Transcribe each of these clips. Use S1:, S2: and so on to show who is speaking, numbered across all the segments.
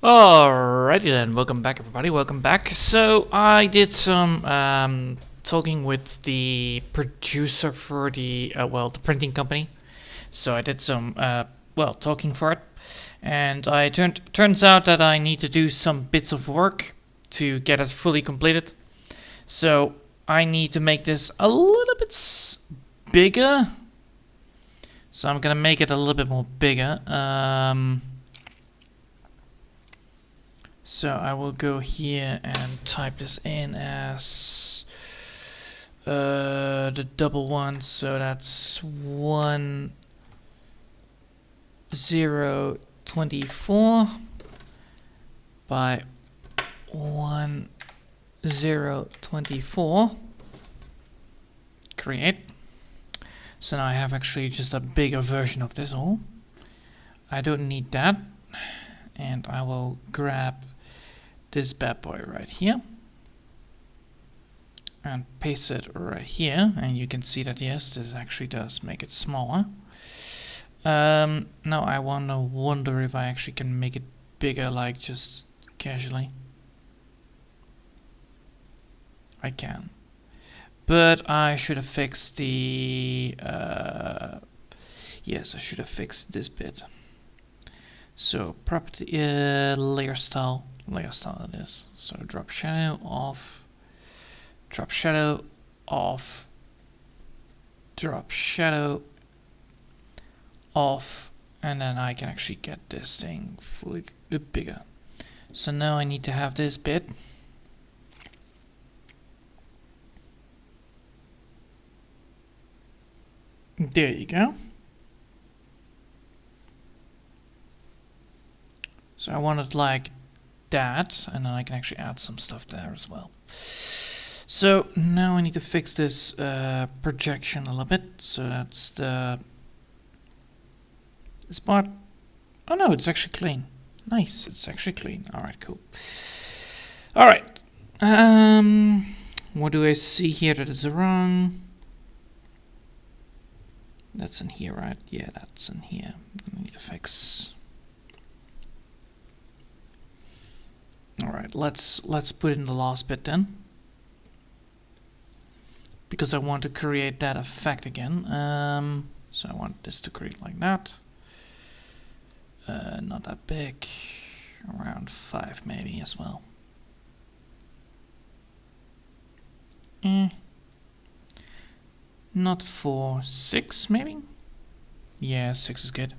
S1: Alrighty then, welcome back everybody, welcome back. So I did some talking with the producer for the the printing company. So I did some talking for it, and turns out that I need to do some bits of work to get it fully completed. So I need to make this a little bit bigger. So I'm gonna make it a little bit more bigger. So I will go here and type this in as the double one. So that's 1024 by 1024. Create. So now I have actually just a bigger version of this all. I don't need that. And I will grab this bad boy right here and paste it right here, and you can see that yes, this actually does make it smaller. Now I wonder if I actually can make it bigger, like just casually. I can, but I should have fixed the yes, I should have fixed this bit. So property layer style it is. So drop shadow off, drop shadow off, drop shadow off, and then I can actually get this thing fully bigger. So now I need to have this bit. There you go. So I want it like that, and then I can actually add some stuff there as well. So now I need to fix this projection a little bit. So that's this part. Oh no, it's actually clean. Nice, it's actually clean. Alright, cool. Alright. What do I see here that is wrong? That's in here, right? Yeah, that's in here. I need to fix. Alright, let's put in the last bit then, because I want to create that effect again. So I want this to create like that. Not that big, around 5 maybe as well. Not 4, 6 maybe? Yeah, 6 is good.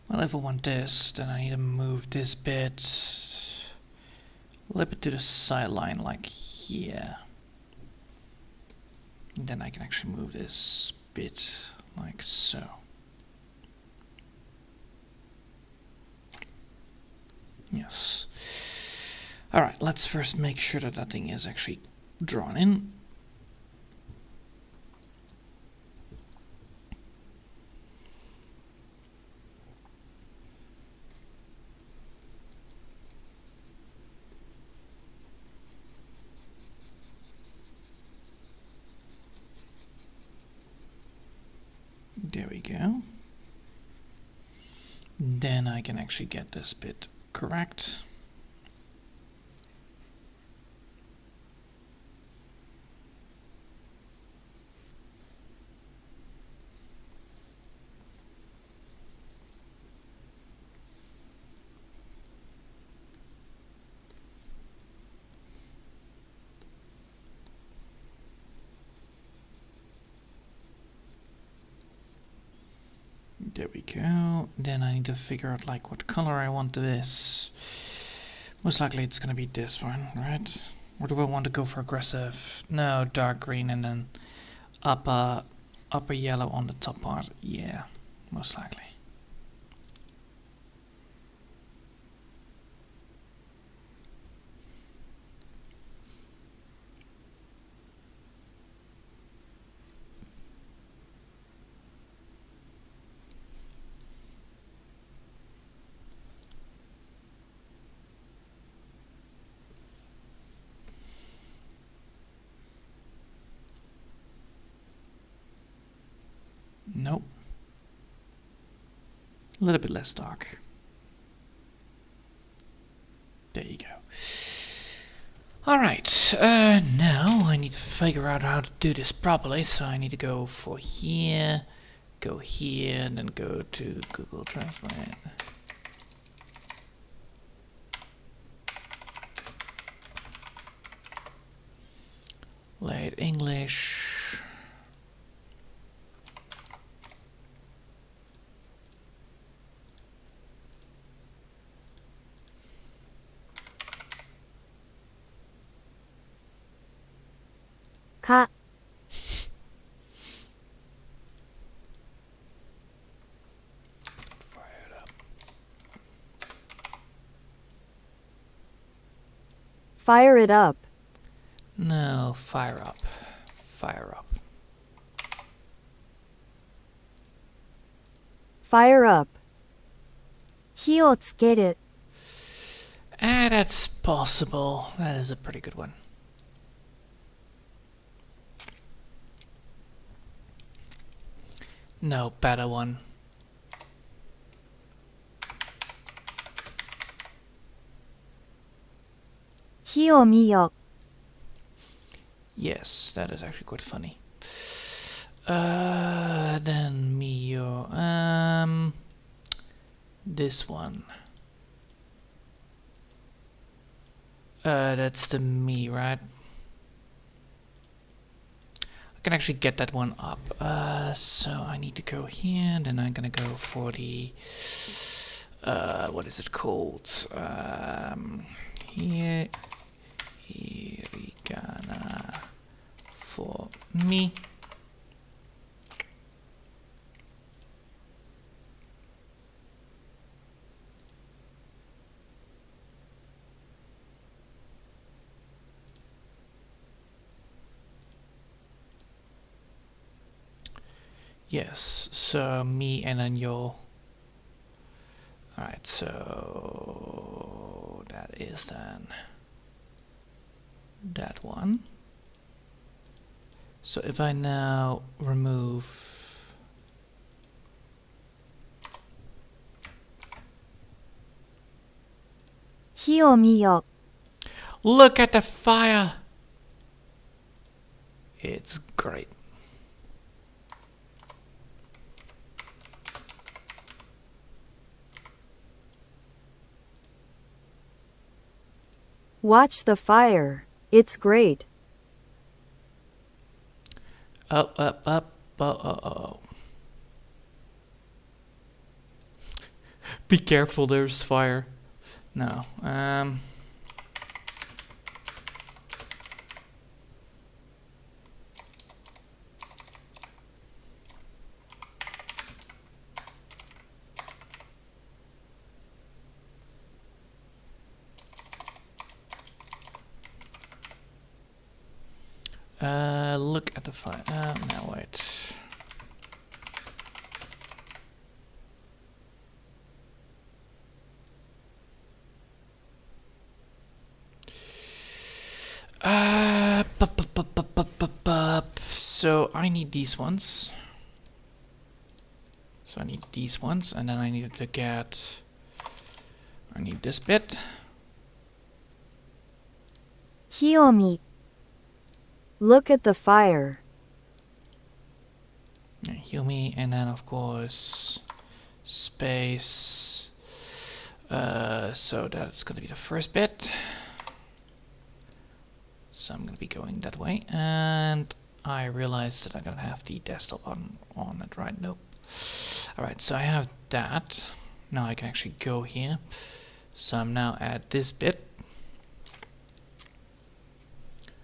S1: Well, if I want this, then I need to move this bit a little bit to the sideline, like here. And then I can actually move this bit like so. Yes. Alright, let's first make sure that that thing is actually drawn in. There we go. Then I can actually get this bit correct. There we go. Then I need to figure out like what color I want this. Most likely it's gonna be this one, right? Or do I want to go for aggressive? No, dark green and then upper yellow on the top part. Yeah, most likely. Nope. A little bit less dark. There you go. Alright, now I need to figure out how to do this properly, so I need to go for here, go here, and then go to Google Translate. Late English.
S2: Ka.
S1: Fire it up.
S2: Fire it up.
S1: No, fire up. Fire up.
S2: Fire up. 火をつける。
S1: That's possible. That is a pretty good one. No, better one.
S2: 「火を見よ」
S1: Yes, that is actually quite funny. Then Mio. This one. That's the me, right? I can actually get that one up. So I need to go here, and then I'm gonna go for the what is it called? Here, hiragana for me. Yes, so me and then yo. Alright, so that is then that one. So if I now remove
S2: 「火を見よ」
S1: look at the fire! It's great.
S2: Watch the fire. It's great.
S1: Up, up, up, oh. Be careful, there's fire. No, look at the fire. No, wait. So I need these ones. So I need these ones, and then I need to get. I need this bit.
S2: 火を見 Look at the fire.
S1: Heal me, and then of course space. So that's gonna be the first bit. So I'm gonna be going that way, and I realized that I don't have the desktop on it, right? Nope. Alright, so I have that. Now I can actually go here. So I'm now at this bit.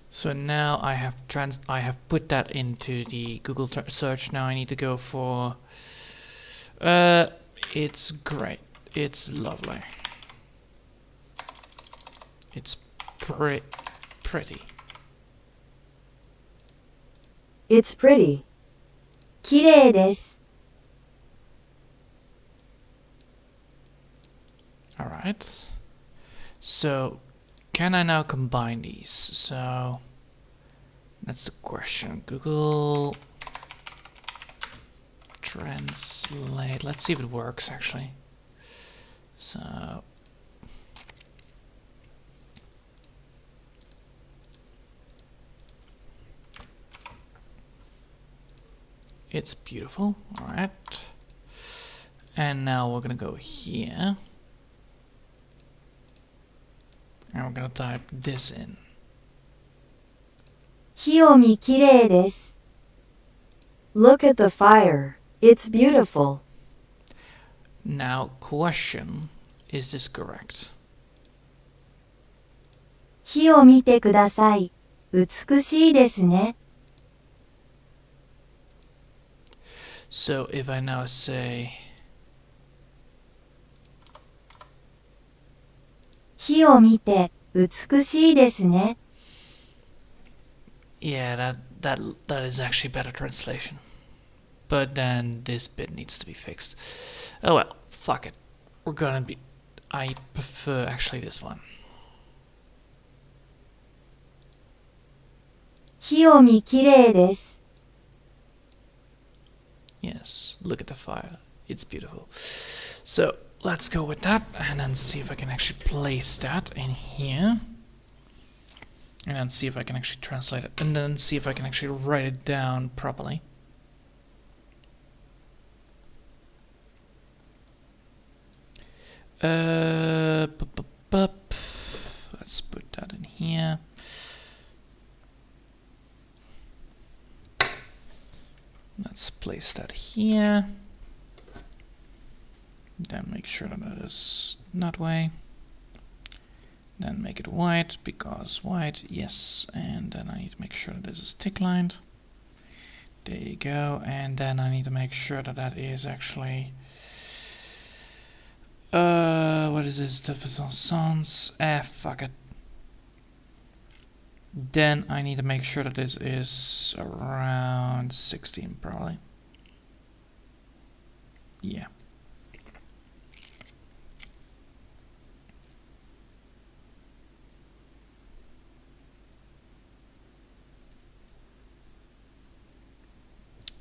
S1: So now I have put that into the Google search. Now I need to go for it's great. It's lovely. It's pretty.
S2: It's pretty. 綺麗です。
S1: Alright. So can I now combine these? So that's the question. Google Translate. Let's see if it works actually. So it's beautiful. Alright. And now we're gonna go here. And we're gonna type this in.
S2: 火を見綺麗です。Look at the fire. It's beautiful.
S1: Now, question, is this correct?
S2: 火を見てください。美しいですね。
S1: So if I now say
S2: 火を見て美しいですね。
S1: yeah, that is actually better translation. But then this bit needs to be fixed. Oh well, fuck it. We're gonna be I prefer actually this one.
S2: 火を見綺麗です。
S1: Yes, look at the fire. It's beautiful. So let's go with that and then see if I can actually place that in here. And then see if I can actually translate it. And then see if I can actually write it down properly. Let's put that in here. Let's place that here. Then make sure that it is that way. Then make it white, because white, yes. And then I need to make sure that this is thick lined. There you go. And then I need to make sure that that is actually what is this? Different sans. Fuck it. Then I need to make sure that this is around 16 probably. Yeah.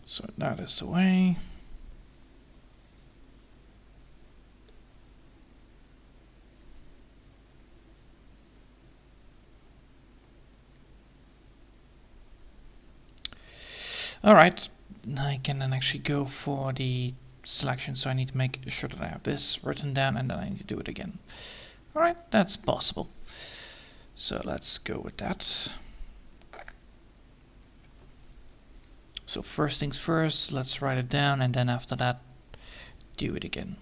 S1: So that is the way. Alright, I can then actually go for the selection, so I need to make sure that I have this written down and then I need to do it again. Alright, that's possible. So let's go with that. So first things first, let's write it down and then after that, do it again.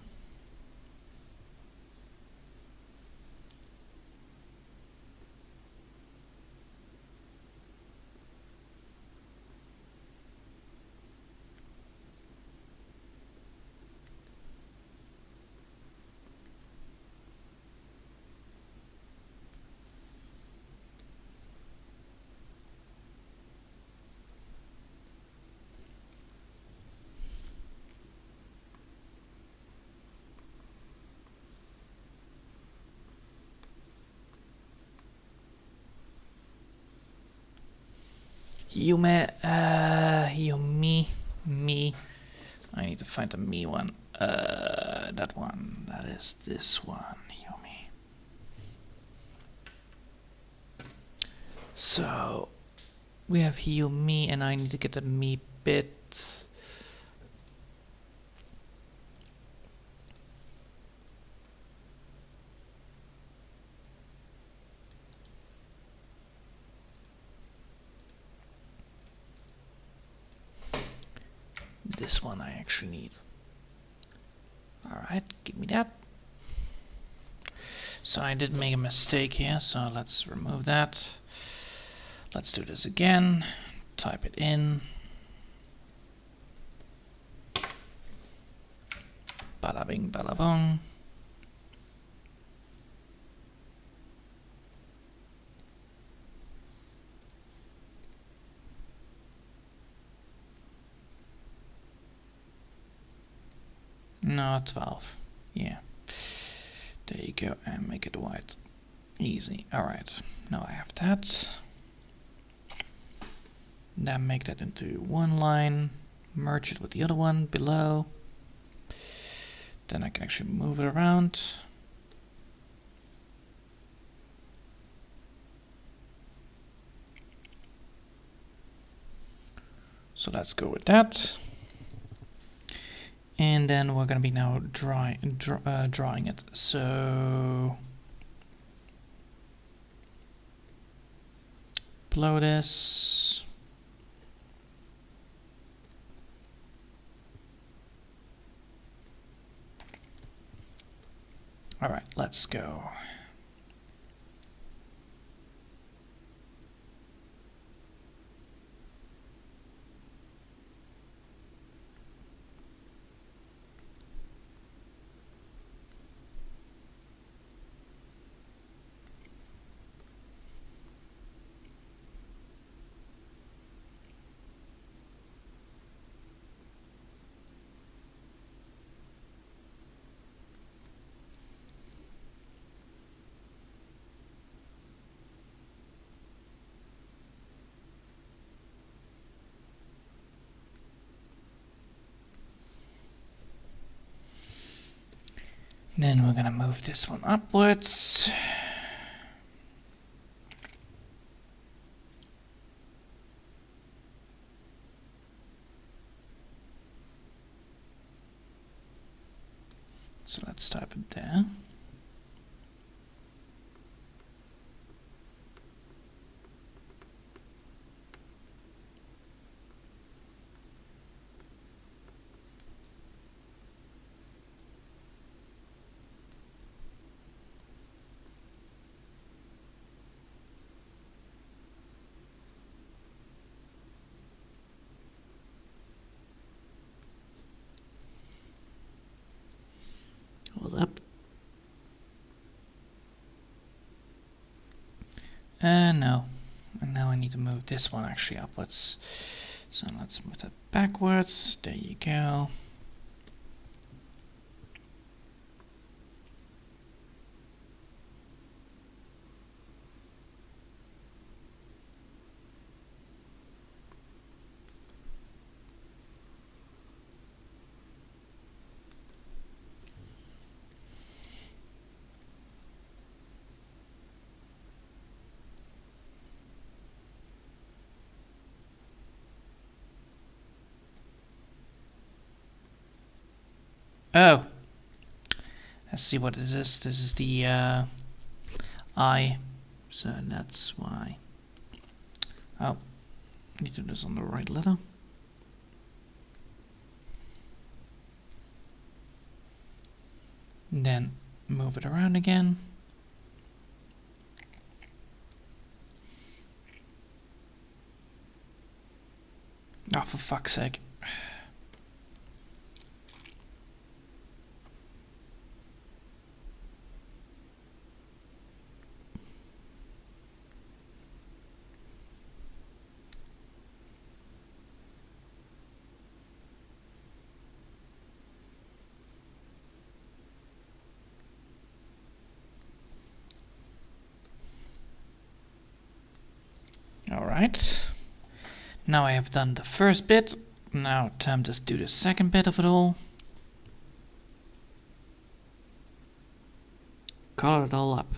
S1: Me. I need to find the me one. That one. That is this one. Yumi. So we have me, and I need to get the me bit. This one. one I actually need. Alright, give me that. So I did make a mistake here, so let's remove that. Let's do this again. Type it in. Bada bing, bada bong. No, 12. Yeah. There you go, and make it white. Easy. Alright, now I have that. Then make that into one line. Merge it with the other one below. Then I can actually move it around. So let's go with that. And then we're going to be now drawing it. So below this. All right, let's go. Then we're gonna move this one upwards. So let's type it there. Hold up. No. And now I need to move this one actually upwards. So let's move that backwards. There you go. Oh, let's see what is this. This is the I, so that's why. Oh, need to do this on the right letter. And then move it around again. Oh, for fuck's sake. Alright, now I have done the first bit. Now time to do the second bit of it all. Color it all up.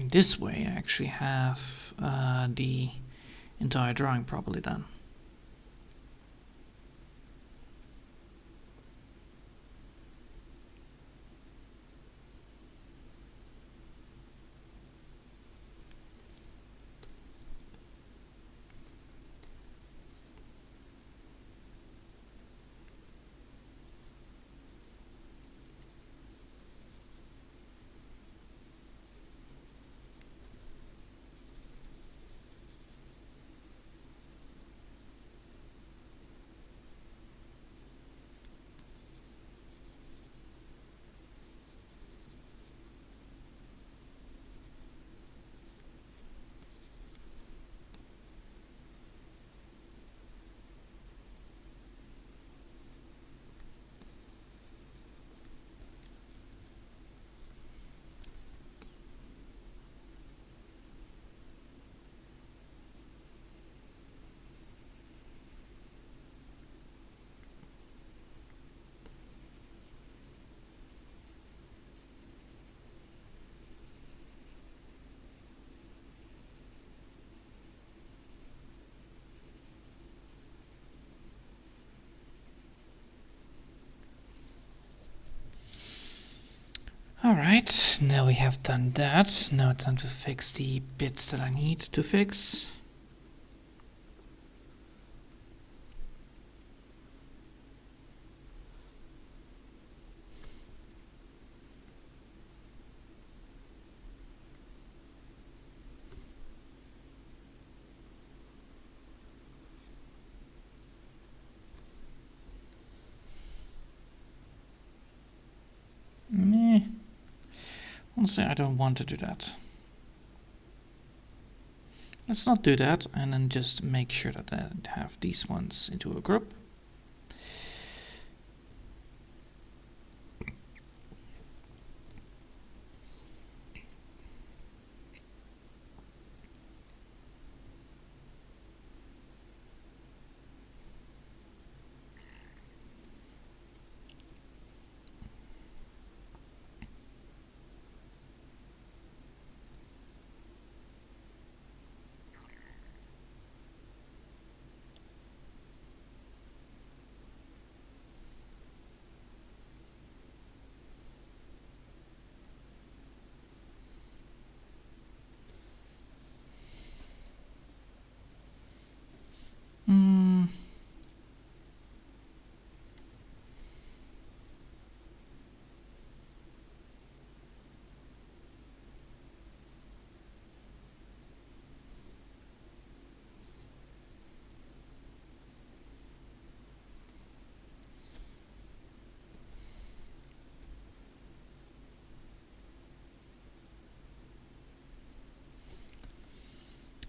S1: And this way I actually have the entire drawing properly done. Alright, now we have done that. Now it's time to fix the bits that I need to fix. Meh. Honestly, I don't want to do that. Let's not do that, and then just make sure that I have these ones into a group.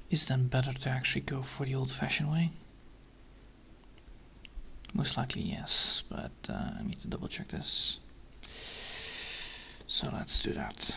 S1: Is then better to actually go for the old-fashioned way? Most likely yes, but I need to double check this. So let's do that.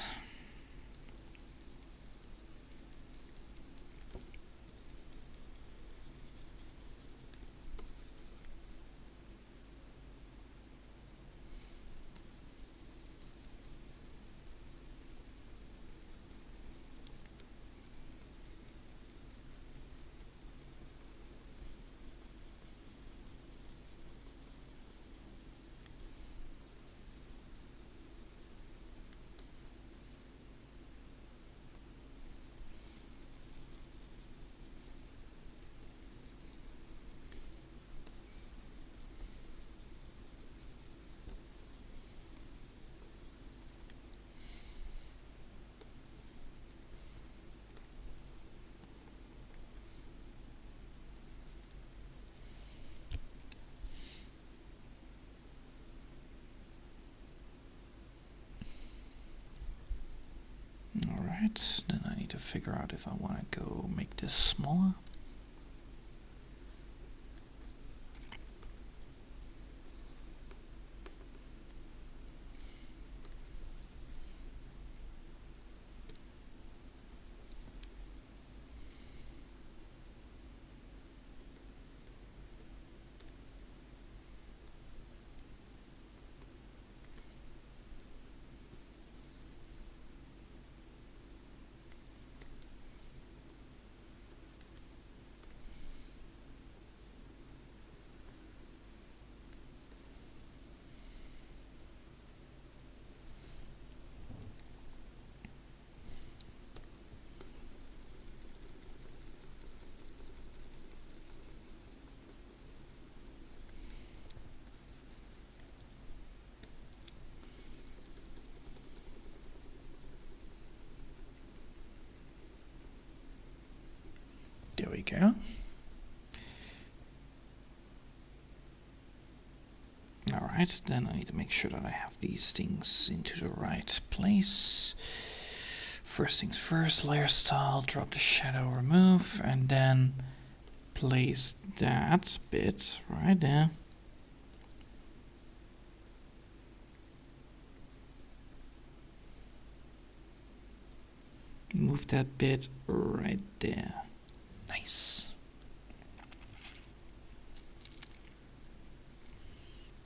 S1: Alright, then I need to figure out if I want to go make this smaller. There we go. Alright, then I need to make sure that I have these things into the right place. First things first, layer style, drop the shadow, remove, and then place that bit right there. Move that bit right there. Nice.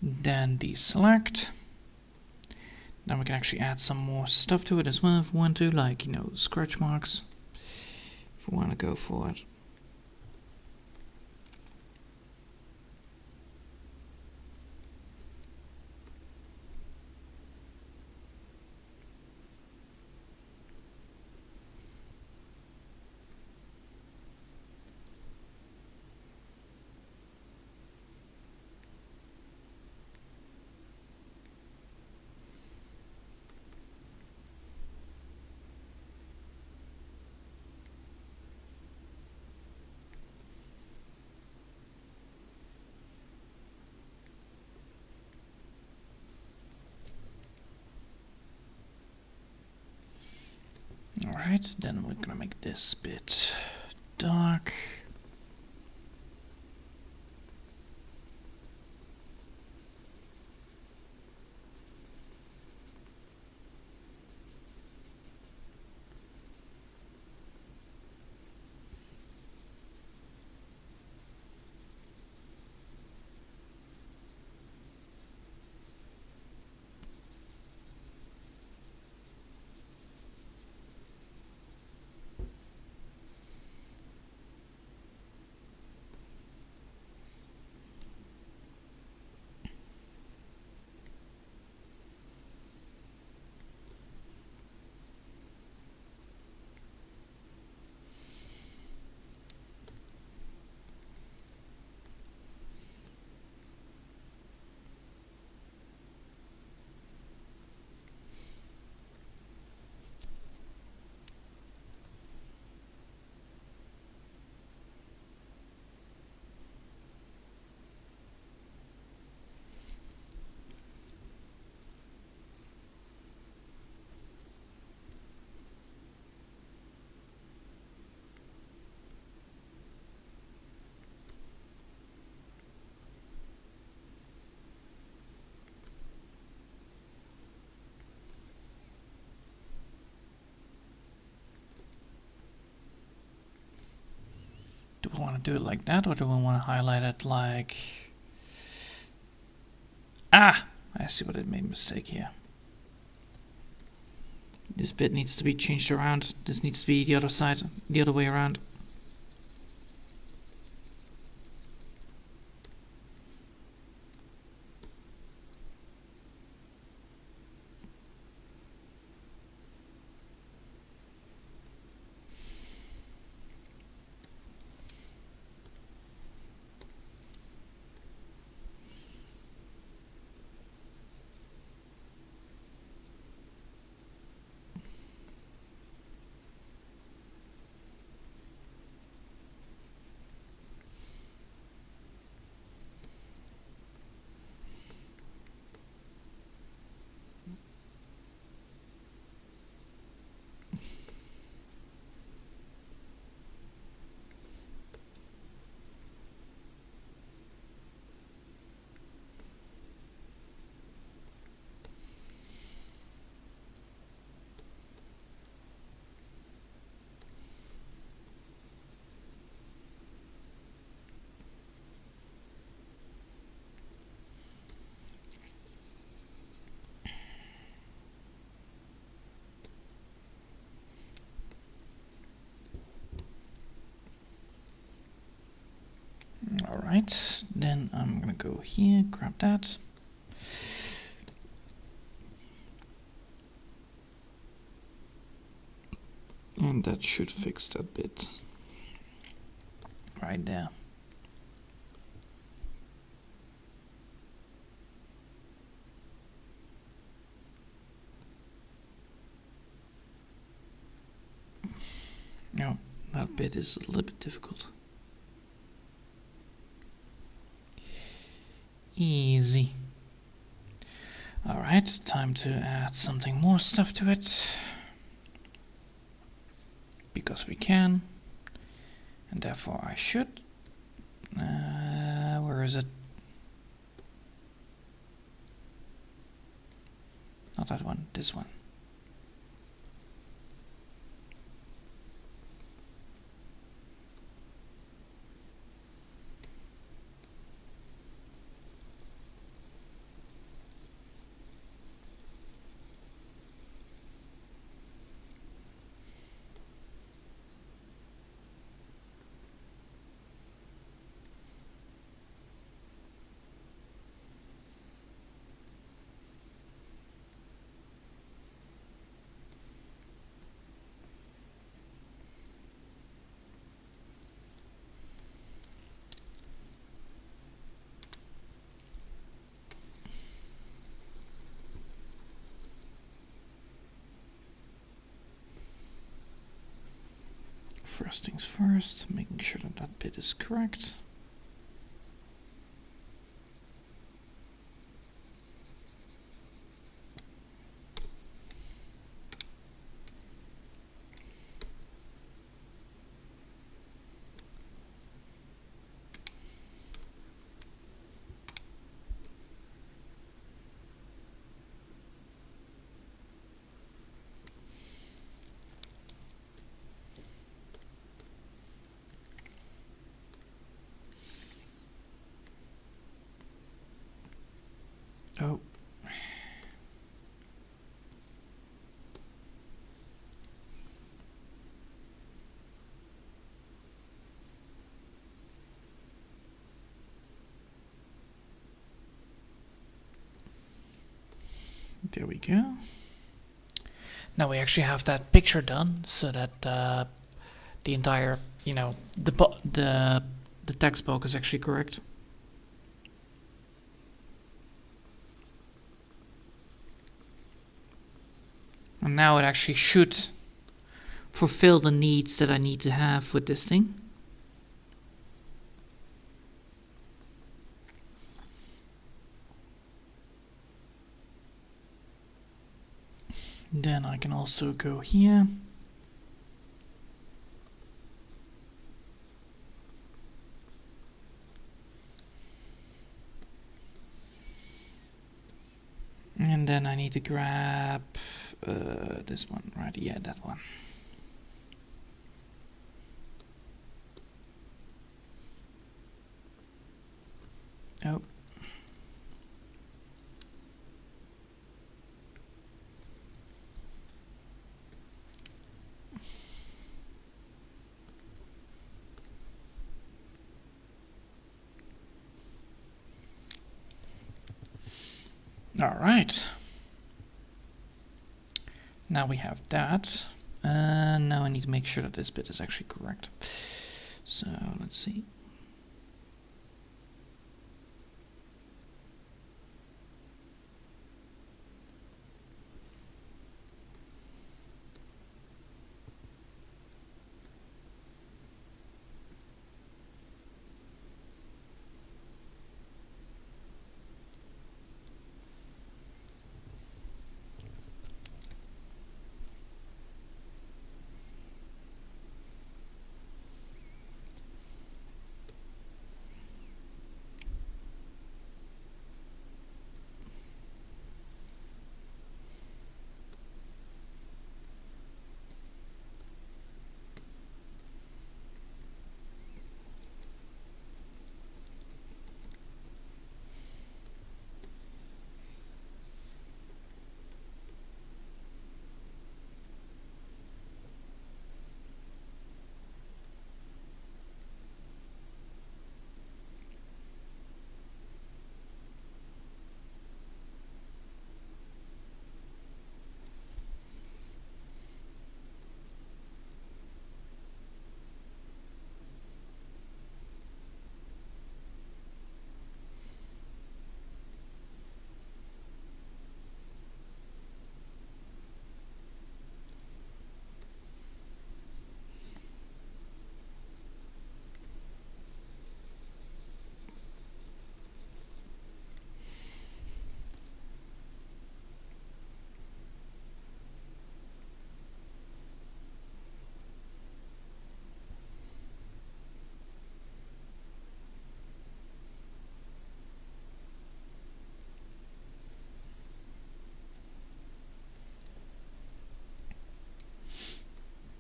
S1: Then deselect. Now we can actually add some more stuff to it as well if we want to, like, you know, scratch marks, if we want to go for it. Alright, then we're gonna make this bit dark. Do we want to do it like that, or do we want to highlight it like... Ah! I see what I made a mistake here. This bit needs to be changed around. This needs to be the other side, the other way around. Alright, then I'm gonna go here, grab that. And that should fix that bit. Right there. No, That bit is a little bit difficult. Easy. Alright, time to add something more stuff to it. Because we can. And therefore I should. Where is it? Not that one, this one. First things first, making sure that that bit is correct. Oh. There we go. Now we actually have that picture done, so that the entire, the text bulk is actually correct. And now it actually should fulfill the needs that I need to have with this thing. Then I can also go here. And then I need to grab this one, right? Yeah, that one. Oh. All right. Now we have that. Now I need to make sure that this bit is actually correct. So let's see.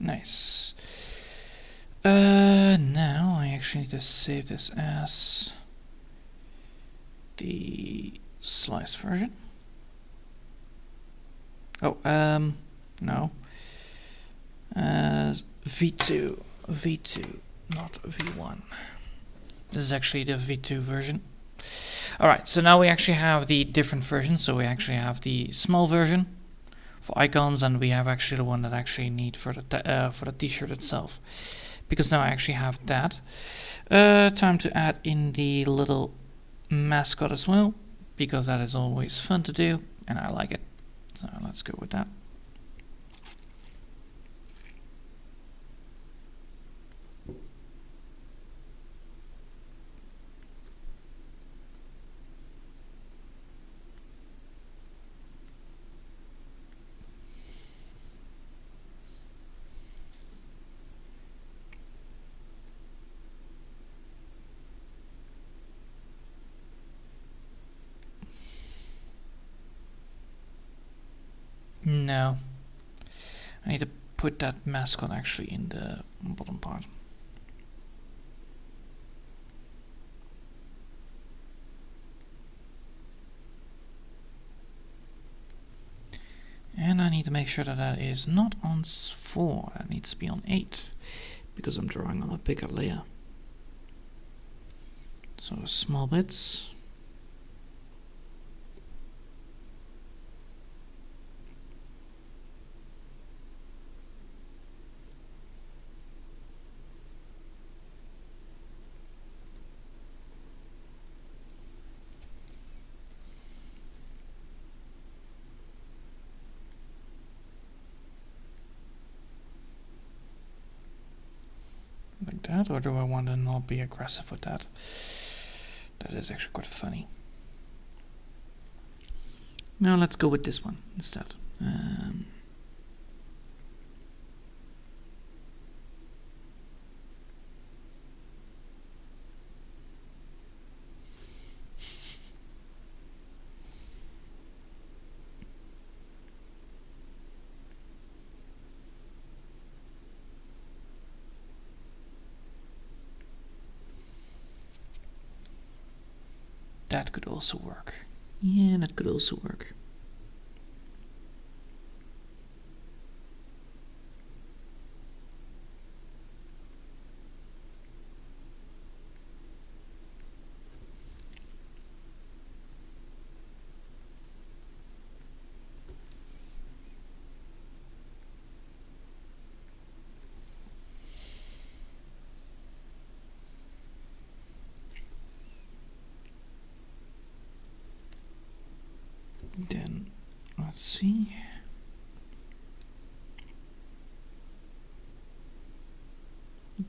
S1: Nice. Now I actually need to save this as the sliced version. Oh, no. V2, not V1. This is actually the V2 version. Alright, so now we actually have the different versions. So we actually have the small version for icons, and we have actually the one that I actually need for the t-shirt itself. Because now I actually have that. Time to add in the little mascot as well, because that is always fun to do, and I like it. So let's go with that. No. I need to put that mascot actually in the bottom part. And I need to make sure that that is not on 4, that needs to be on 8, because I'm drawing on a bigger layer. So small bits. Like that, or do I want to not be aggressive with that? That is actually quite funny. No, let's go with this one instead. That could also work. Yeah, that could also work. Then let's see.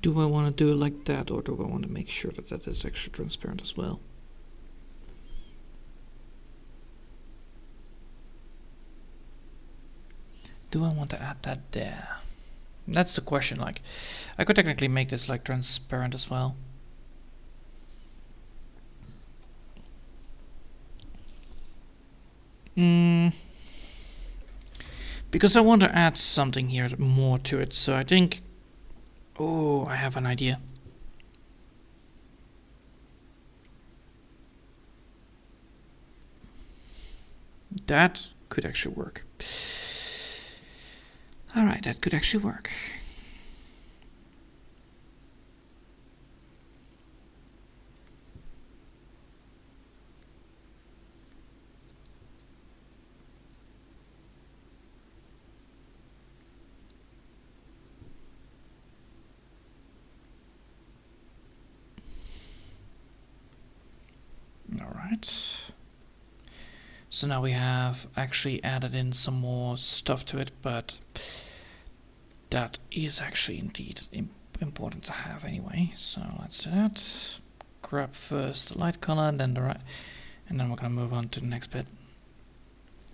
S1: Do I want to do it like that, or do I want to make sure that that is actually transparent as well? Do I want to add that there? That's the question. Like, I could technically make this like transparent as well. Because I want to add something here more to it, so I think... Oh, I have an idea. That could actually work. Alright, that could actually work. Alright. So now we have actually added in some more stuff to it, but that is actually indeed important to have anyway. So let's do that. Grab first the light color, then the right, and then we're gonna move on to the next bit.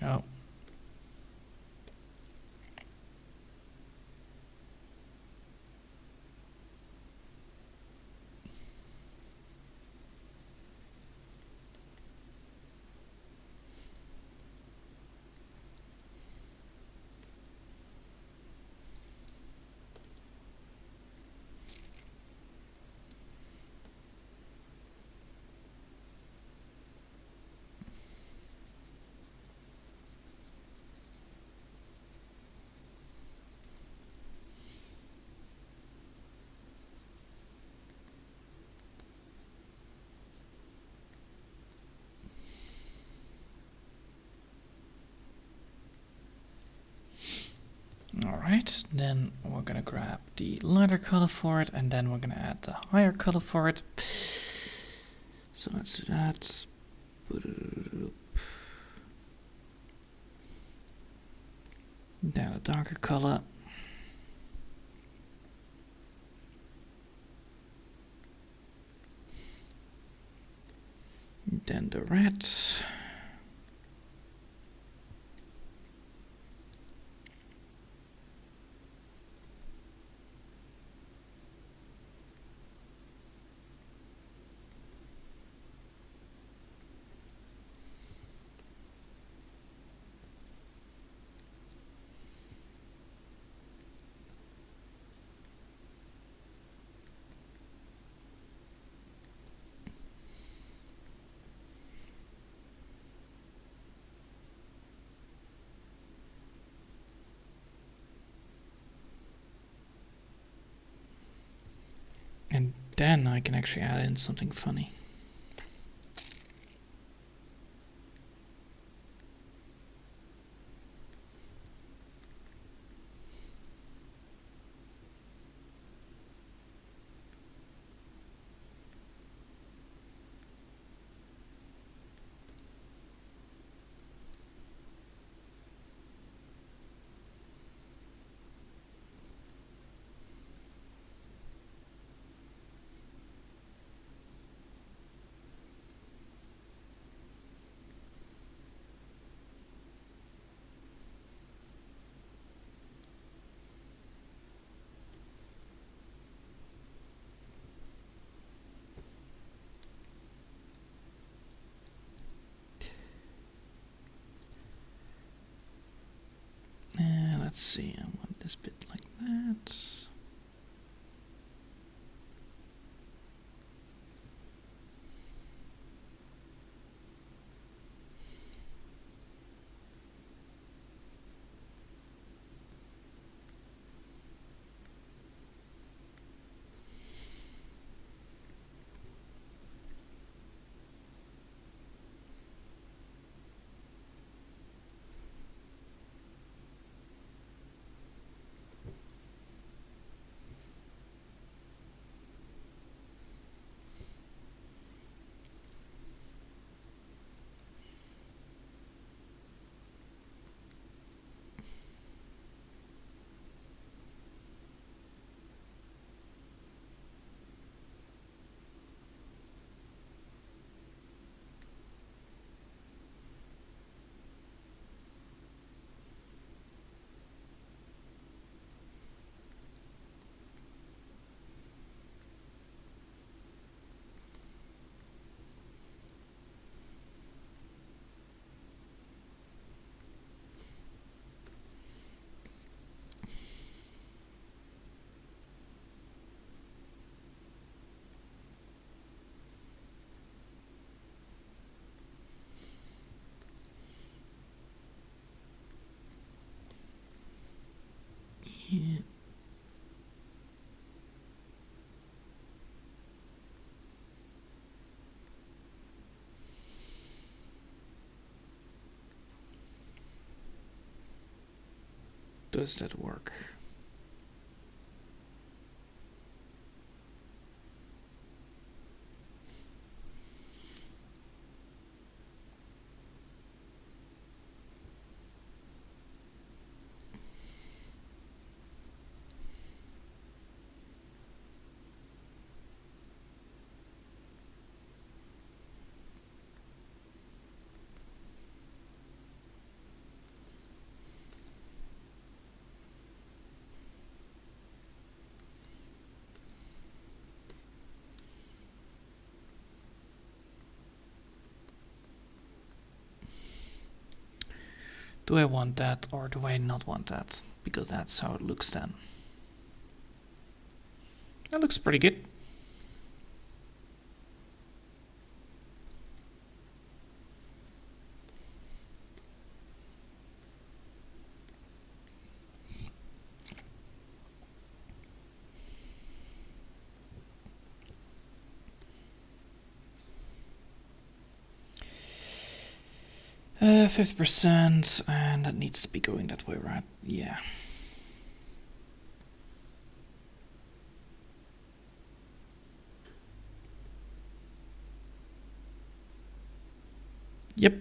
S1: Oh. Alright, then we're gonna grab the lighter color for it, and then we're gonna add the higher color for it. So let's do that. Then a darker color. Then the red. And then I can actually add in something funny. Let's see, I want this bit like that. Yeah. Does that work? Do I want that or do I not want that? Because that's how it looks then. That looks pretty good. Uh, 50%, and that needs to be going that way, right? Yeah. Yep,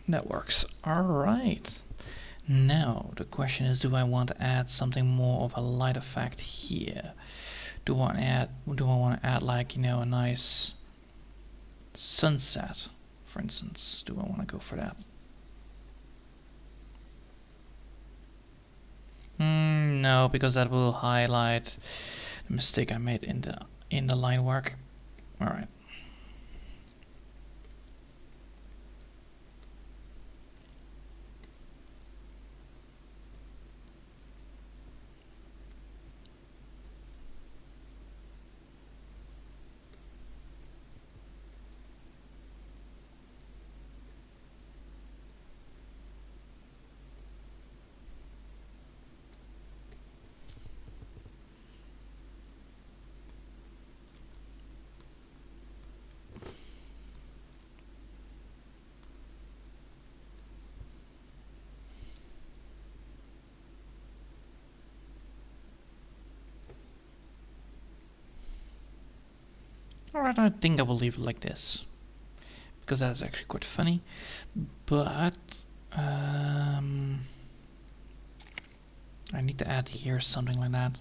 S1: that works. All right. Now the question is, do I want to add something more of a light effect here? Do I want to add like, you know, a nice sunset, for instance? Do I want to go for that? No, because that will highlight the mistake I made in the line work. All right. Alright, I think I will leave it like this, because that's actually quite funny. But I need to add here something like that.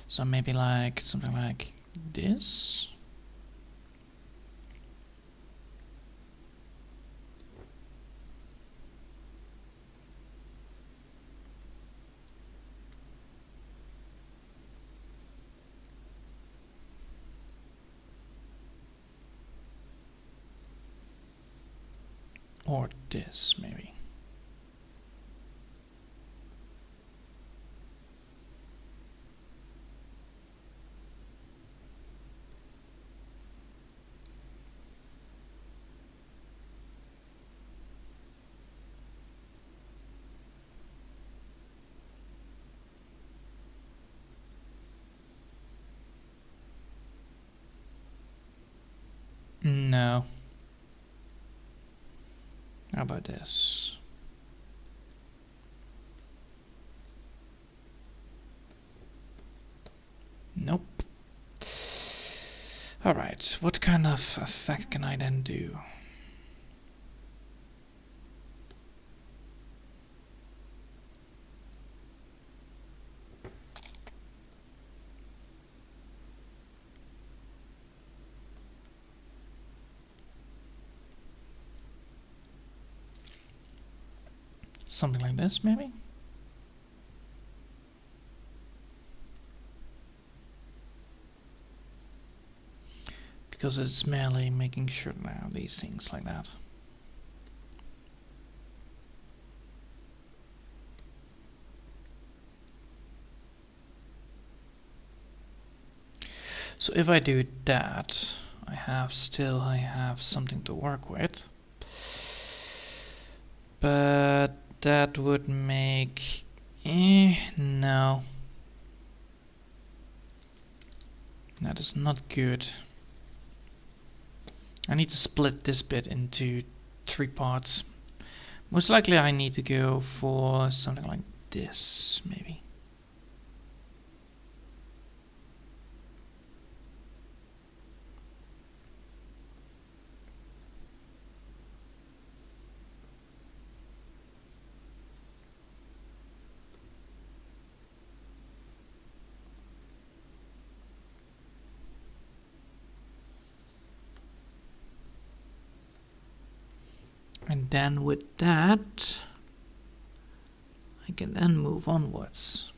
S1: So maybe like something like this. Or this, maybe. No. How about this? Nope. Alright, what kind of effect can I then do? Something like this, maybe? Because it's merely making sure now these things like that. So if I do that, I have something to work with. But that would make no. That is not good. I need to split this bit into 3 parts. Most likely I need to go for something like this, maybe. And then with that, I can then move onwards.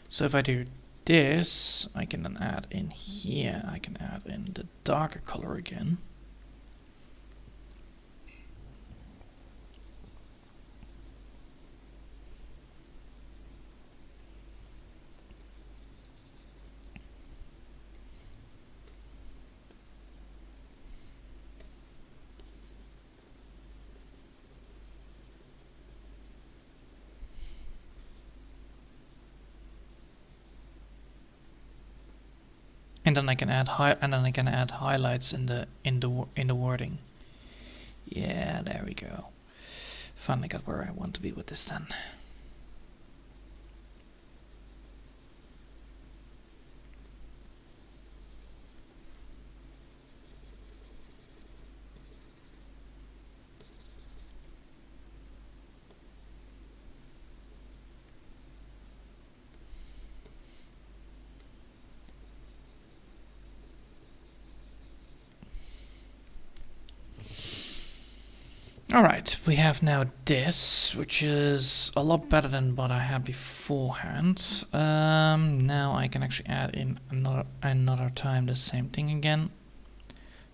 S1: So if I do this, I can then add in here, I can add in the darker color again. And then I can add highlights in the wording. Yeah, there we go. Finally got where I want to be with this then. Alright, we have now this, which is a lot better than what I had beforehand. Now I can actually add in another time the same thing again.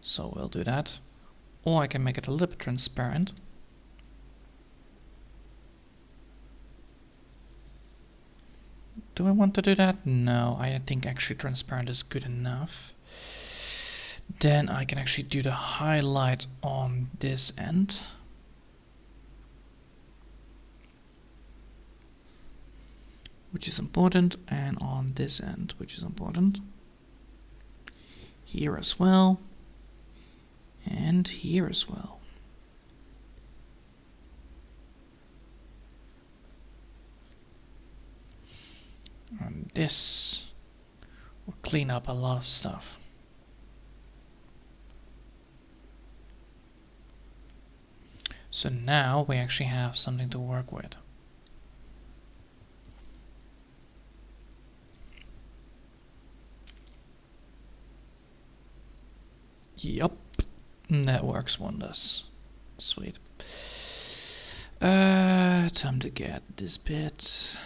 S1: So we'll do that. Or I can make it a little bit transparent. Do I want to do that? No, I think actually transparent is good enough. Then I can actually do the highlight on this end. Which is important, and on this end, which is important. Here as well. And here as well. And this will clean up a lot of stuff. So now we actually have something to work with. Yup, that works wonders. Sweet. Time to get this bit.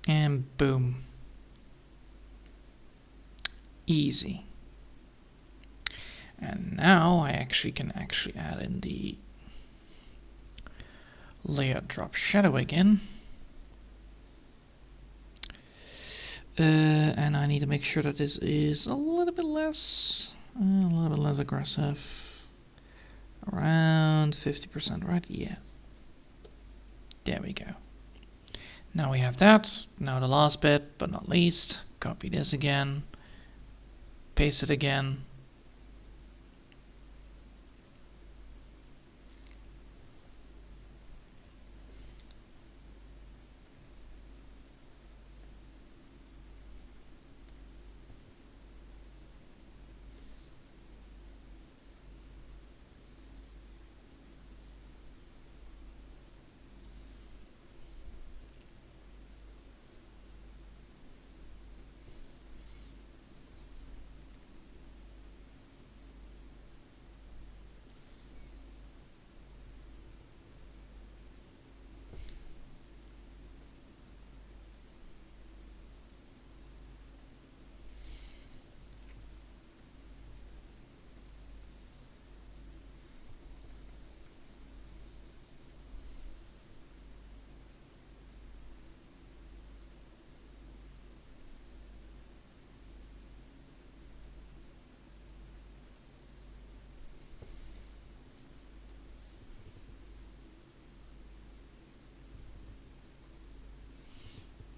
S1: And boom. Easy. And now I can add in the layer drop shadow again. And I need to make sure that this is a little bit less aggressive. Around 50%, right? Yeah. There we go. Now we have that. Now the last bit, but not least, copy this again, paste it again.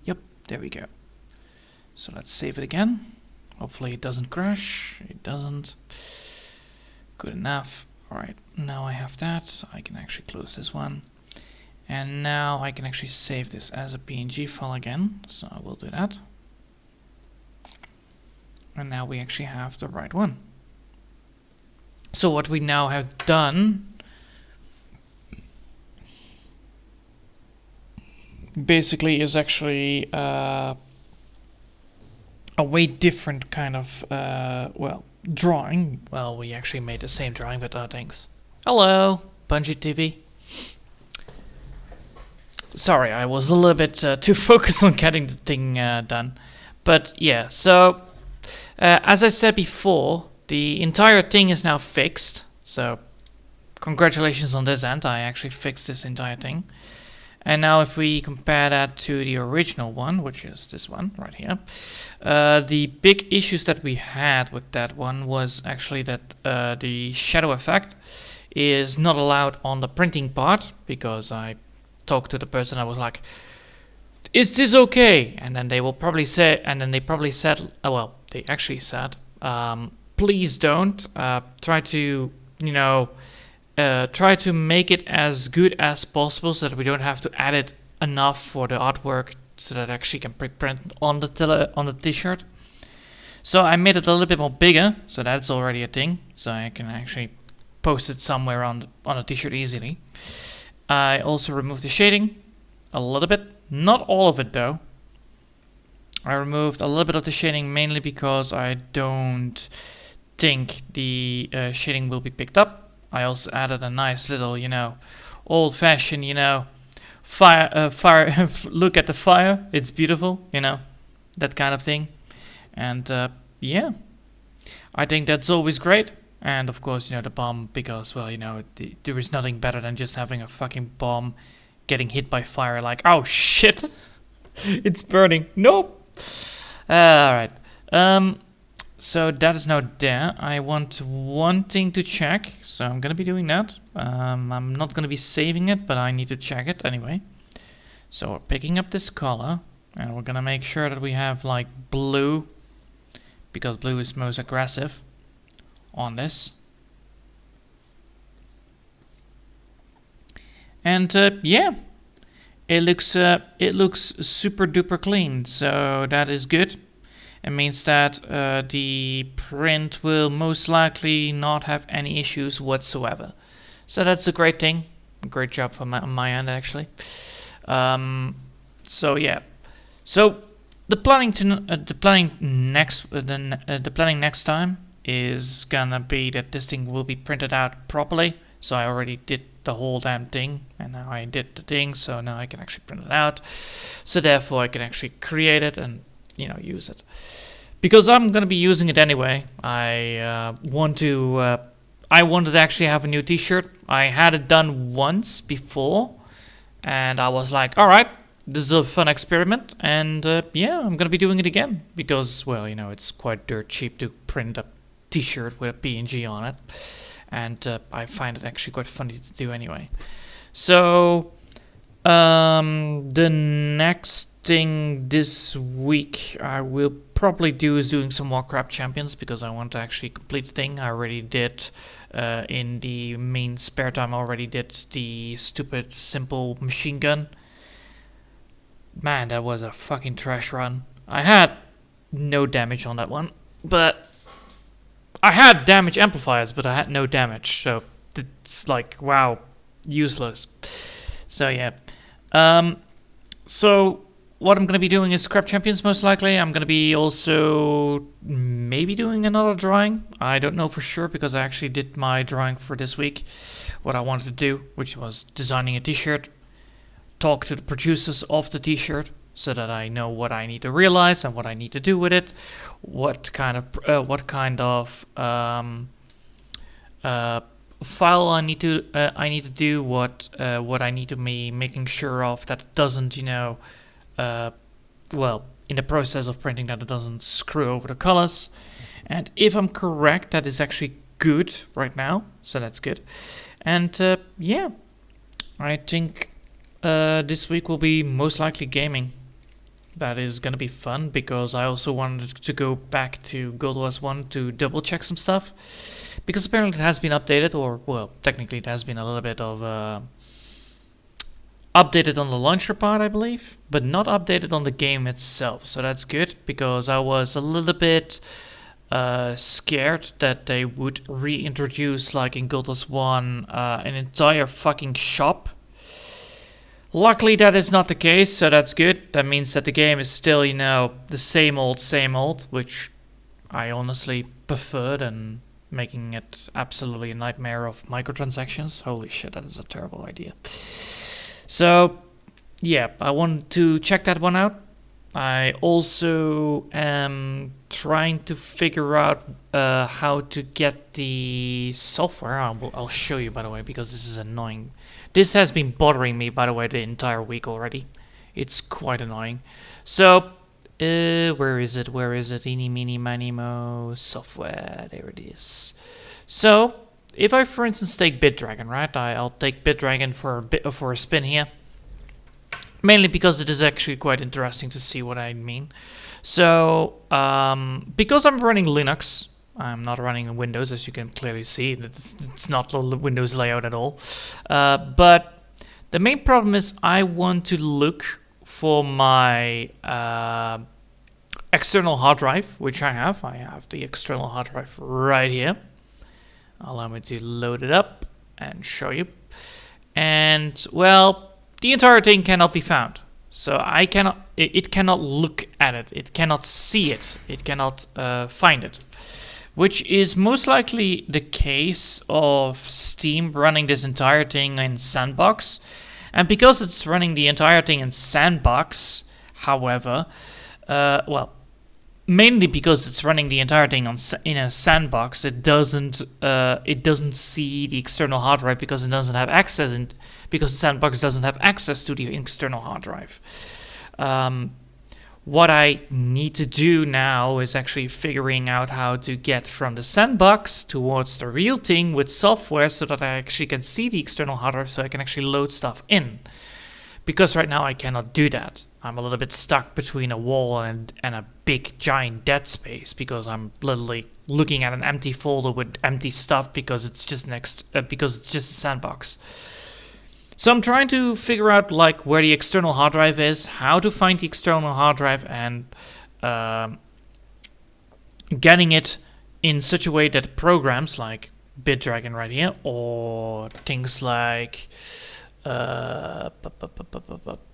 S1: Yep, there we go. So let's save it again. Hopefully it doesn't crash. It doesn't. Good enough. Alright, now I have that. I can actually close this one. And now I can actually save this as a PNG file again. So I will do that. And now we actually have the right one. So what we now have done basically is actually a way different kind of drawing. Well, we actually made the same drawing with other things. Hello, Bungie TV. Sorry, I was a little bit too focused on getting the thing done. But yeah, so as I said before, the entire thing is now fixed. So congratulations on this end. I actually fixed this entire thing. And now if we compare that to the original one, which is this one right here, the big issues that we had with that one was actually that the shadow effect is not allowed on the printing part, because I talked to the person. I was like, is this okay? And then they will probably say, and then they probably said, well, they actually said, please don't try to, try to make it as good as possible so that we don't have to add it enough for the artwork so that it actually can print on the t-shirt. So I made it a little bit more bigger, so that's already a thing. So I can actually post it somewhere on a t-shirt easily. I also removed the shading a little bit, not all of it though. I removed a little bit of the shading mainly because I don't think the shading will be picked up. I also added a nice little, old-fashioned, fire look at the fire. It's beautiful, that kind of thing. And yeah, I think that's always great. And of course, the bomb, because, well, there is nothing better than just having a fucking bomb getting hit by fire. Like, oh shit, it's burning. Nope. Alright. So that is now there. I want one thing to check, so I'm gonna be doing that. I'm not gonna be saving it, but I need to check it anyway. So we're picking up this color, and we're gonna make sure that we have like blue, because blue is most aggressive on this. And yeah, it looks super duper clean, so that is good. It means that the print will most likely not have any issues whatsoever. So that's a great thing. Great job on my end, actually. So yeah. So the planning next time is gonna be that this thing will be printed out properly. So I already did the whole damn thing, and now I did the thing, so now I can actually print it out. So therefore I can actually create it and use it, because I'm gonna be using it anyway. I wanted to actually have a new t-shirt. I had it done once before, and I was like, all right, this is a fun experiment, and yeah, I'm gonna be doing it again, because, well, it's quite dirt cheap to print a t-shirt with a PNG on it, and I find it actually quite funny to do anyway. So the next thing this week I will probably do is doing some Warcraft Champions, because I want to actually complete the thing. I already did in the main spare time. I already did the stupid simple machine gun. Man, that was a fucking trash run. I had no damage on that one, but I had damage amplifiers, but I had no damage, so it's like, wow, useless. So yeah. So what I'm going to be doing is Scrap Champions, most likely. I'm going to be also maybe doing another drawing. I don't know for sure, because I actually did my drawing for this week, what I wanted to do, which was designing a t-shirt, talk to the producers of the t-shirt, so that I know what I need to realize and what I need to do with it, what kind of file I need to do, what I need to be making sure of that it doesn't, well, in the process of printing, that it doesn't screw over the colors. And if I'm correct, that is actually good right now, so that's good. And yeah, I think this week will be most likely gaming. That is gonna be fun, because I also wanted to go back to Gold Wars 1 to double check some stuff, because apparently it has been updated, or, well, technically it has been a little bit of updated on the launcher part, I believe, but not updated on the game itself. So that's good, because I was a little bit scared that they would reintroduce, like in Gold Wars 1, an entire fucking shop. Luckily that is not the case, so that's good. That means that the game is still, the same old, which I honestly prefer than making it absolutely a nightmare of microtransactions. Holy shit, that is a terrible idea. So yeah, I want to check that one out. I also am trying to figure out how to get the software. I'll show you, by the way, because this is annoying. This has been bothering me, by the way, the entire week already. It's quite annoying. So where is it? Eeny, meeny, miny, mo, software. There it is. So if I, for instance, take BitDragon, right? I'll take BitDragon for a spin here. Mainly because it is actually quite interesting to see what I mean. So, because I'm running Linux, I'm not running Windows, as you can clearly see. It's not the Windows layout at all. But the main problem is I want to look for my external hard drive, which I have. I have the external hard drive right here. Allow me to load it up and show you. And well, the entire thing cannot be found. So I cannot, it cannot look at it. It cannot see it. It cannot find it. Which is most likely the case of Steam running this entire thing in Sandbox. And because it's running the entire thing in Sandbox, however, well, mainly because it's running the entire thing in a sandbox, it doesn't see the external hard drive because it doesn't have access, and because the sandbox doesn't have access to the external hard drive. What I need to do now is actually figuring out how to get from the sandbox towards the real thing with software so that I actually can see the external hard drive so I can actually load stuff in. Because right now I cannot do that. I'm a little bit stuck between a wall and a big giant dead space because I'm literally looking at an empty folder with empty stuff because it's just because it's just a sandbox. So I'm trying to figure out like where the external hard drive is, how to find the external hard drive, and getting it in such a way that programs like BitDragon right here, or things like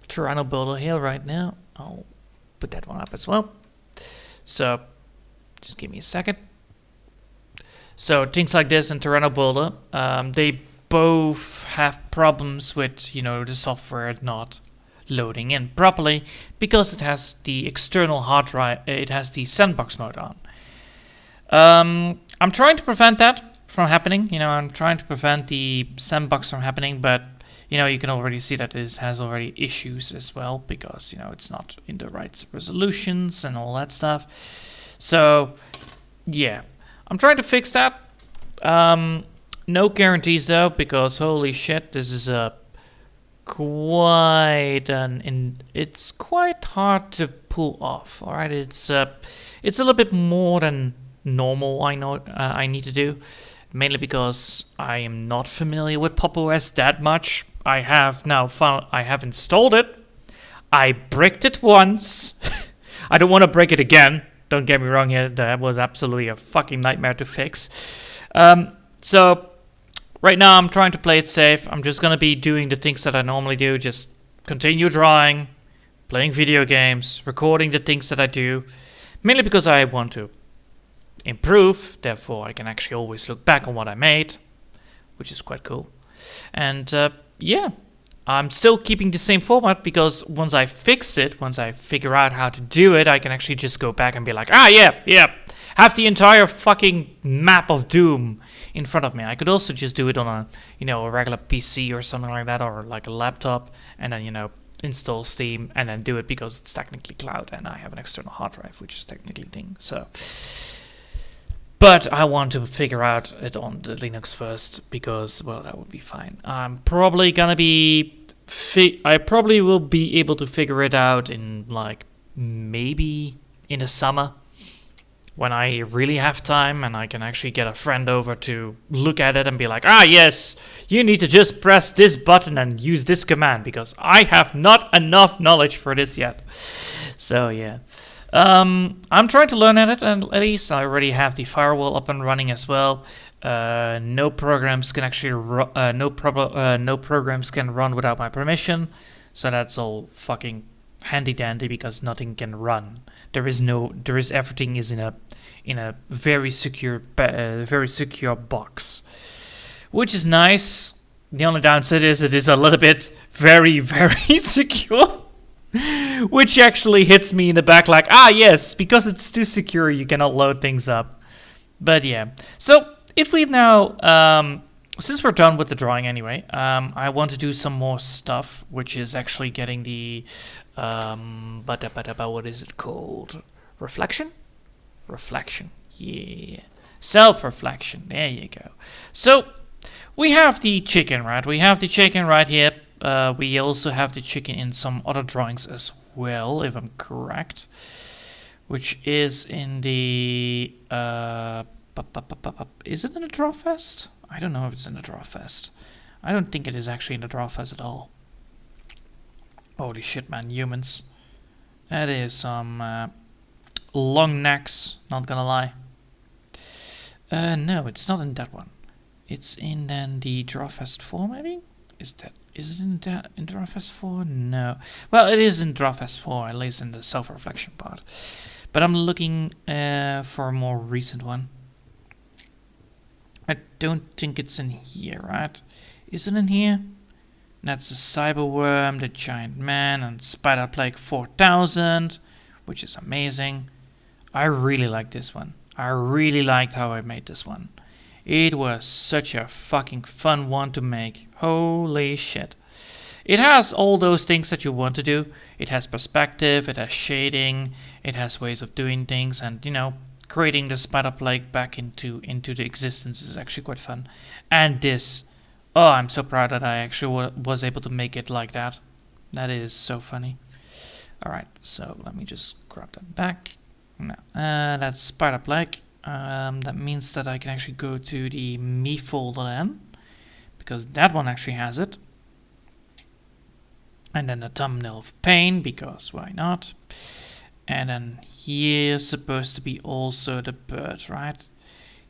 S1: Toronto Builder here right now. I'll put that one up as well. So just give me a second. So things like this and Toronto Builder, they both have problems with, you know, the software not loading in properly because it has the external hard drive, it has the sandbox mode on. I'm trying to prevent that from happening. You know, I'm trying to prevent the sandbox from happening, but you know, you can already see that this has already issues as well because, you know, it's not in the right resolutions and all that stuff. So yeah, I'm trying to fix that. No guarantees though, because holy shit, this is a it's quite hard to pull off. All right, it's a little bit more than normal. I know I need to do, mainly because I am not familiar with Pop! OS that much. I have installed it. I bricked it once. I don't want to break it again. Don't get me wrong here. That was absolutely a fucking nightmare to fix. So right now I'm trying to play it safe. I'm just going to be doing the things that I normally do. Just continue drawing, playing video games, recording the things that I do. Mainly because I want to improve. Therefore, I can actually always look back on what I made, which is quite cool. And yeah, I'm still keeping the same format because once I fix it, once I figure out how to do it, I can actually just go back and be like, yeah, have the entire fucking map of Doom in front of me. I could also just do it on a, you know, a regular PC or something like that, or like a laptop, and then, you know, install Steam and then do it because it's technically cloud and I have an external hard drive, which is technically thing. So, but I want to figure out it on the Linux first because, well, that would be fine. I'm probably gonna be, I probably will be able to figure it out in like maybe in the summer when I really have time and I can actually get a friend over to look at it and be like, yes, you need to just press this button and use this command because I have not enough knowledge for this yet. So yeah. I'm trying to learn at it, and at least I already have the firewall up and running as well. No programs can actually no programs can run without my permission, so that's all fucking handy dandy because nothing can run. Everything is in a very secure box, which is nice. The only downside is it is a little bit very secure. Which actually hits me in the back like, yes, because it's too secure, you cannot load things up. But yeah. So, if we now, since we're done with the drawing anyway, I want to do some more stuff, which is actually getting the, what is it called? Reflection? Reflection, yeah. Self-reflection, there you go. So, we have the chicken, right? We have the chicken right here. We also have the chicken in some other drawings as well, if I'm correct, which is in the is it in the Drawfest? I don't know if it's in the Drawfest. I don't think it is actually in the Drawfest at all. Holy shit, man, humans. That is some long necks, not gonna lie. No, it's not in that one. It's in then the Drawfest 4 maybe? Is it in Drawfest 4? No. Well, it is in Drawfest 4, at least in the self-reflection part. But I'm looking for a more recent one. I don't think it's in here, right? Is it in here? That's the Cyberworm, the Giant Man, and Spider Plague 4000, which is amazing. I really like this one. I really liked how I made this one. It was such a fucking fun one to make. Holy shit. It has all those things that you want to do. It has perspective, it has shading, it has ways of doing things, and you know, creating the Spider Plague back into the existence is actually quite fun. And this, oh, I'm so proud that I actually was able to make it like that. That is so funny. Alright, so let me just grab that back. No, that's Spider Plague. That means that I can actually go to the Me folder then, because that one actually has it. And then the thumbnail of pain, because why not? And then here's supposed to be also the bird, right?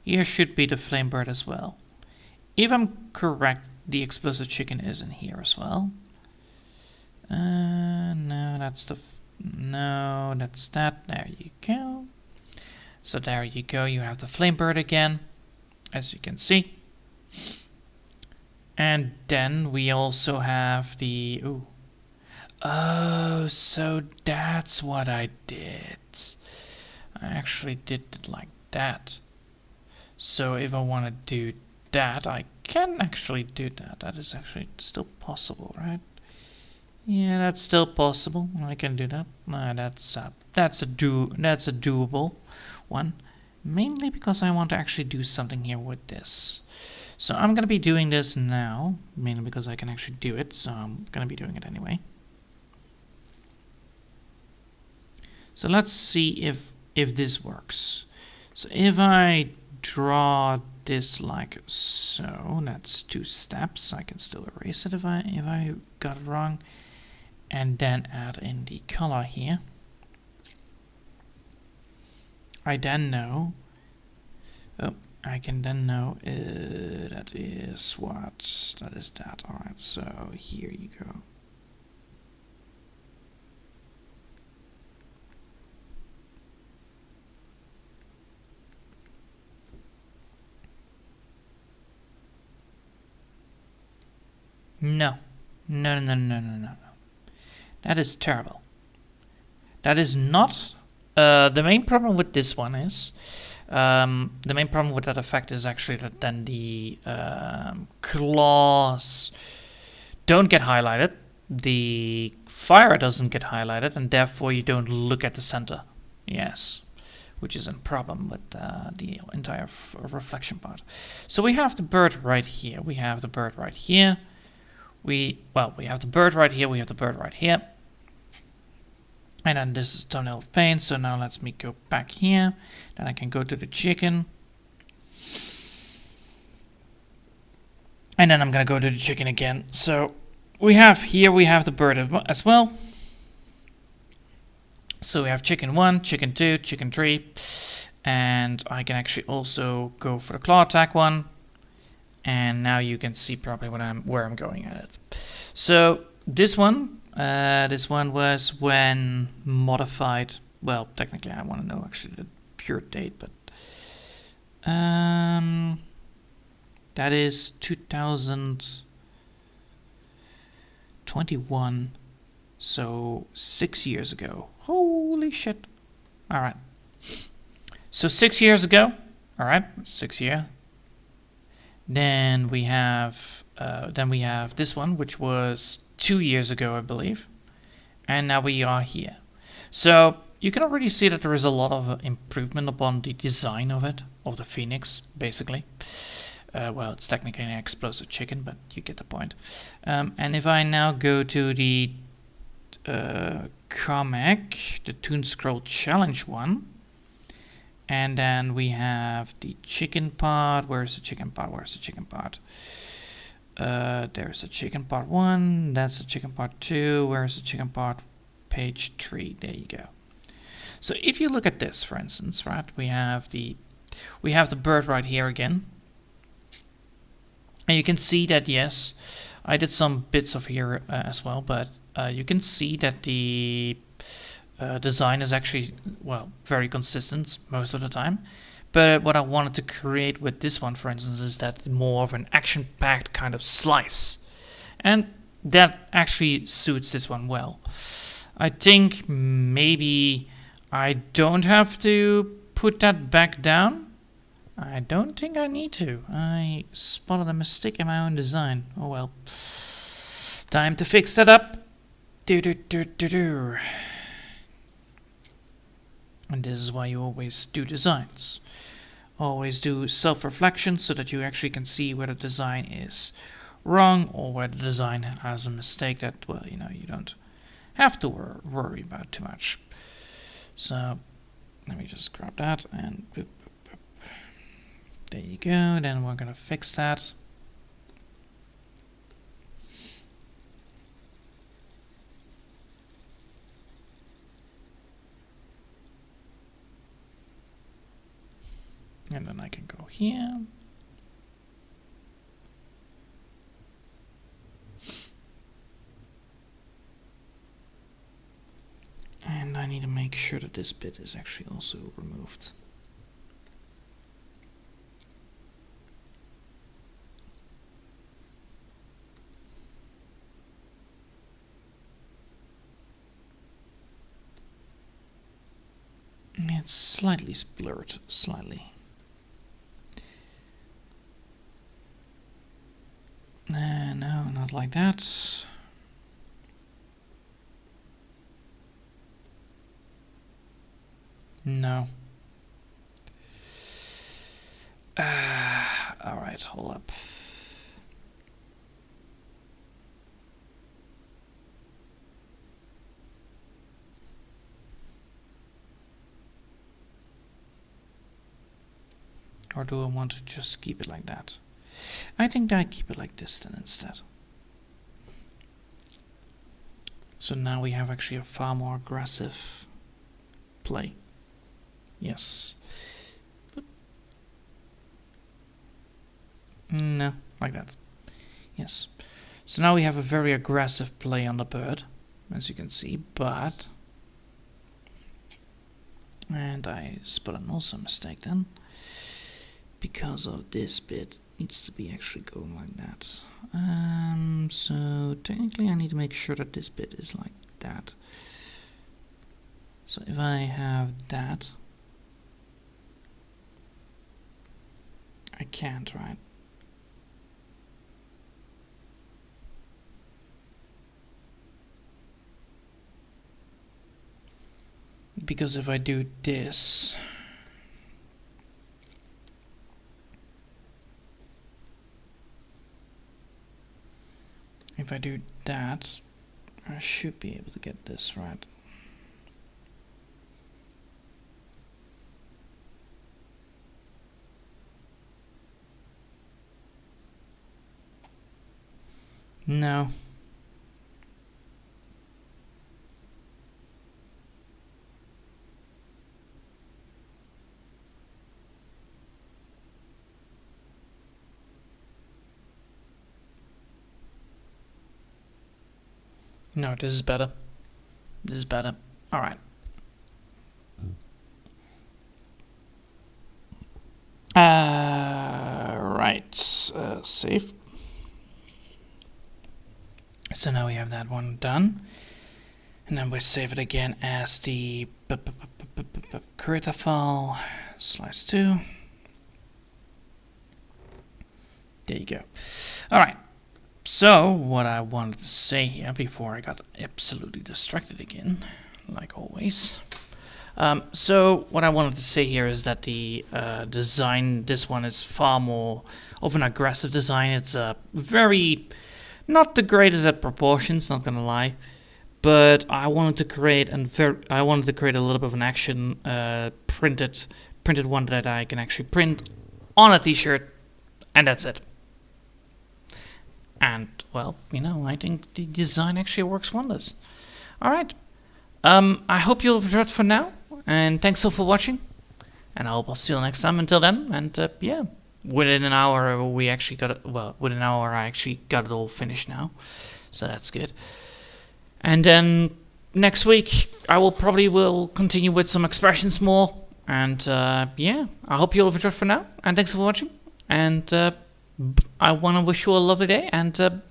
S1: Here should be the flame bird as well. If I'm correct, the explosive chicken is in here as well. No, that's the... no, that's that. There you go. So there you go. You have the flame bird again, as you can see. And then we also have the... ooh. Oh, so that's what I did. I actually did it like that. So if I want to do that, I can actually do that. That is actually still possible, right? Yeah, that's still possible. I can do that. That's a doable one. Mainly because I want to actually do something here with this. So I'm gonna be doing this now, mainly because I can actually do it. So I'm gonna be doing it anyway. So let's see if this works. So if I draw this like so, that's 2 steps. I can still erase it if I got it wrong, and then add in the color here. I then know. Oh, I can then know that is what that is that. All right. So here you go. No. No. That is terrible. That is not... the main problem with this one is... the main problem with that effect is actually that then the claws don't get highlighted. The fire doesn't get highlighted, and therefore you don't look at the center. Yes. Which is a problem with the entire reflection part. So we have the bird right here. We have the bird right here. We have the bird right here. We have the bird right here. And then this is thumbnail of pain. So now let me go back here. Then I can go to the chicken. And then I'm going to go to the chicken again. So we have here, we have the bird as well. So we have chicken 1, chicken 2, chicken 3. And I can actually also go for the claw attack one. And now you can see probably where I'm going at it. So this one was when modified. Well, technically I want to know actually the pure date, but that is 2021. So 6 years ago. Holy shit! All right. So 6 years ago. All right, 6 years. Then we have this one, which was 2 years ago, I believe, and now we are here. So you can already see that there is a lot of improvement upon the design of it, of the Phoenix, basically. Well, it's technically an explosive chicken, but you get the point. And if I now go to the comic, the Toon Scroll Challenge one. And then we have the chicken part. Where's the chicken part? Where's the chicken part? There's a chicken part 1. That's the chicken part 2. Where's the chicken part? Page 3. There you go. So if you look at this, for instance, right, we have the bird right here again. And you can see that, yes, I did some bits of here as well, but you can see that the design is actually, well, very consistent most of the time. But what I wanted to create with this one, for instance, is that more of an action-packed kind of slice. And that actually suits this one well. I think maybe I don't have to put that back down. I don't think I need to. I spotted a mistake in my own design. Oh well. Time to fix that up. And this is why you always do designs. Always do self-reflection so that you actually can see where the design is wrong or where the design has a mistake that, well, you know, you don't have to worry about too much. So let me just grab that and boop, boop, boop. There you go. Then we're gonna fix that. And then I can go here. And I need to make sure that this bit is actually also removed. It's slightly blurred, slightly. No, not like that. No. Alright, hold up. Or do I want to just keep it like that? I think that I keep it like this then instead. So now we have actually a far more aggressive play. Yes. No, like that. Yes. So now we have a very aggressive play on the bird, as you can see, but... And I spotted also a mistake then. Because of this bit needs to be actually going like that. So technically I need to make sure that this bit is like that. So if I have that, I can't, right? Because if I do this, if I do that, I should be able to get this right. No. No, this is better. This is better. All right. Right. Save. So now we have that one done. And then we save it again as the creator file, slice 2. There you go. All right. So what I wanted to say here before I got absolutely distracted again, like always. So what I wanted to say here is that the design, this one is far more of an aggressive design. It's very, not the greatest at proportions, not gonna lie, but I wanted to create a little bit of an action printed one that I can actually print on a t-shirt, and that's it. And well, you know, I think the design actually works wonders. All right. I hope you'll enjoyed for now, and thanks all for watching. And I hope I'll see you next time. Until then, and yeah, within an hour we actually got it. Well, within an hour I actually got it all finished now, so that's good. And then next week I will continue with some expressions more. And yeah, I hope you all have enjoyed for now. And thanks for watching. And I want to wish you a lovely day. And